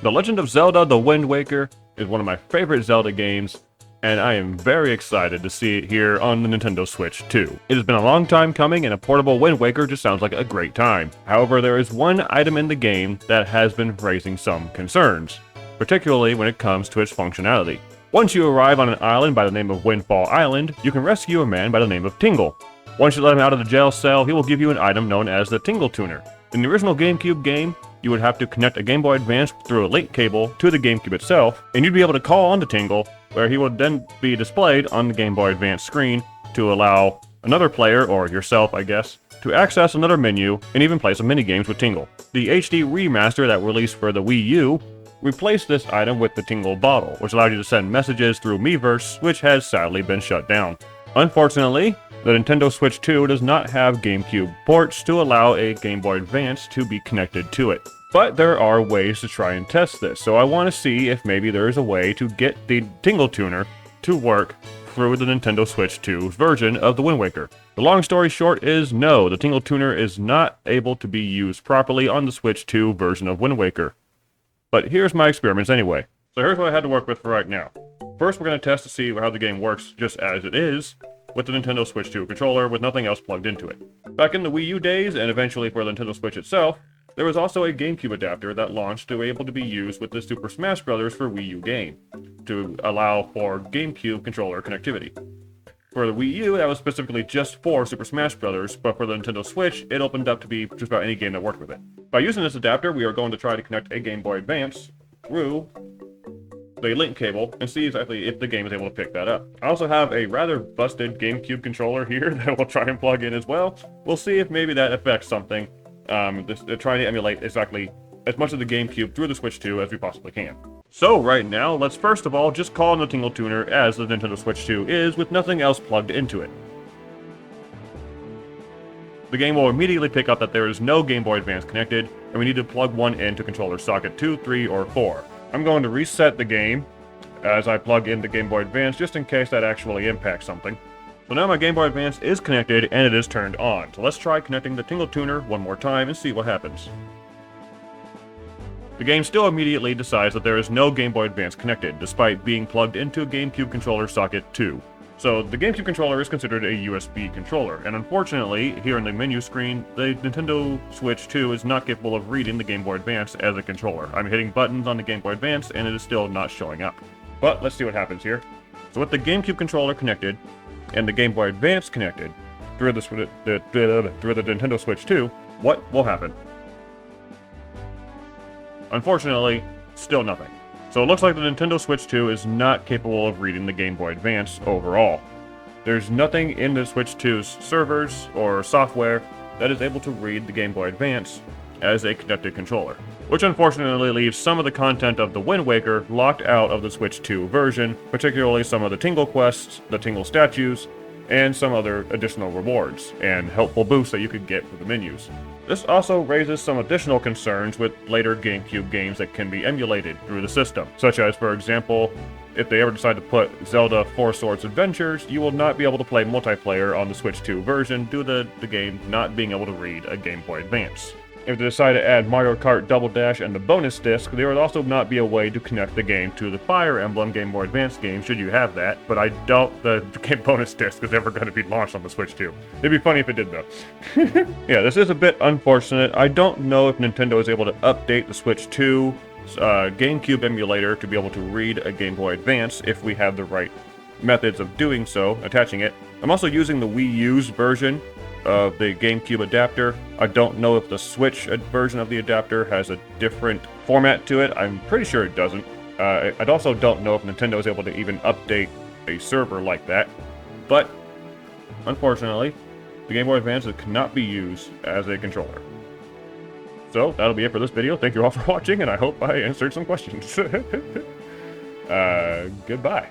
The Legend of Zelda: The Wind Waker is one of my favorite Zelda games, and I am very excited to see it here on the Nintendo Switch 2. It has been a long time coming, and a portable Wind Waker just sounds like a great time. However, there is one item in the game that has been raising some concerns, particularly when it comes to its functionality. Once you arrive on an island by the name of Windfall Island, you can rescue a man by the name of Tingle. Once you let him out of the jail cell, he will give you an item known as the Tingle Tuner. In the original GameCube game, you would have to connect a Game Boy Advance through a link cable to the GameCube itself, and you'd be able to call on the Tingle, where he would then be displayed on the Game Boy Advance screen to allow another player, or yourself I guess, to access another menu and even play some minigames with Tingle. The HD remaster that released for the Wii U replaced this item with the Tingle bottle, which allowed you to send messages through Miiverse, which has sadly been shut down. Unfortunately, the Nintendo Switch 2 does not have GameCube ports to allow a Game Boy Advance to be connected to it. But there are ways to try and test this, so I want to see if maybe there is a way to get the Tingle Tuner to work through the Nintendo Switch 2 version of the Wind Waker. The long story short is no, the Tingle Tuner is not able to be used properly on the Switch 2 version of Wind Waker. But here's my experiments anyway. So here's what I had to work with for right now. First, we're going to test to see how the game works just as it is, with the Nintendo Switch 2 controller with nothing else plugged into it. Back in the Wii U days, and eventually for the Nintendo Switch itself, there was also a GameCube adapter that launched to be able to be used with the Super Smash Bros. For Wii U game, to allow for GameCube controller connectivity. For the Wii U, that was specifically just for Super Smash Bros., but for the Nintendo Switch, it opened up to be just about any game that worked with it. By using this adapter, we are going to try to connect a Game Boy Advance through the link cable and see exactly if the game is able to pick that up. I also have a rather busted GameCube controller here that we'll try and plug in as well. We'll see if maybe that affects something. Trying to emulate exactly as much of the GameCube through the Switch 2 as we possibly can. So right now, let's first of all just call on the Tingle Tuner as the Nintendo Switch 2 is, with nothing else plugged into it. The game will immediately pick up that there is no Game Boy Advance connected, and we need to plug one into controller socket 2, 3, or 4. I'm going to reset the game as I plug in the Game Boy Advance just in case that actually impacts something. So now my Game Boy Advance is connected and it is turned on. So let's try connecting the Tingle Tuner one more time and see what happens. The game still immediately decides that there is no Game Boy Advance connected, despite being plugged into a GameCube controller socket 2. So the GameCube controller is considered a USB controller, and unfortunately, here on the menu screen, the Nintendo Switch 2 is not capable of reading the Game Boy Advance as a controller. I'm hitting buttons on the Game Boy Advance and it is still not showing up. But let's see what happens here. So with the GameCube controller connected, and the Game Boy Advance connected through the Nintendo Switch 2, what will happen? Unfortunately, still nothing. So it looks like the Nintendo Switch 2 is not capable of reading the Game Boy Advance overall. There's nothing in the Switch 2's servers or software that is able to read the Game Boy Advance as a connected controller, which unfortunately leaves some of the content of the Wind Waker locked out of the Switch 2 version, particularly some of the Tingle quests, the Tingle statues, and some other additional rewards and helpful boosts that you could get with the menus. This also raises some additional concerns with later GameCube games that can be emulated through the system, such as, for example, if they ever decide to put Zelda 4 Swords Adventures, you will not be able to play multiplayer on the Switch 2 version due to the game not being able to read a Game Boy Advance. If they decide to add Mario Kart Double Dash and the bonus disc, there would also not be a way to connect the game to the Fire Emblem Game Boy Advance game, should you have that, but I doubt the bonus disc is ever going to be launched on the Switch 2. It'd be funny if it did, though. Yeah, this is a bit unfortunate. I don't know if Nintendo is able to update the Switch 2 GameCube emulator to be able to read a Game Boy Advance if we have the right methods of doing so, attaching it. I'm also using the Wii U's version of the GameCube adapter. I don't know if the Switch version of the adapter has a different format to it. I'm pretty sure it doesn't. I also don't know if Nintendo is able to even update a server like that. But, unfortunately, the Game Boy Advance cannot be used as a controller. So, that'll be it for this video. Thank you all for watching, and I hope I answered some questions. Goodbye.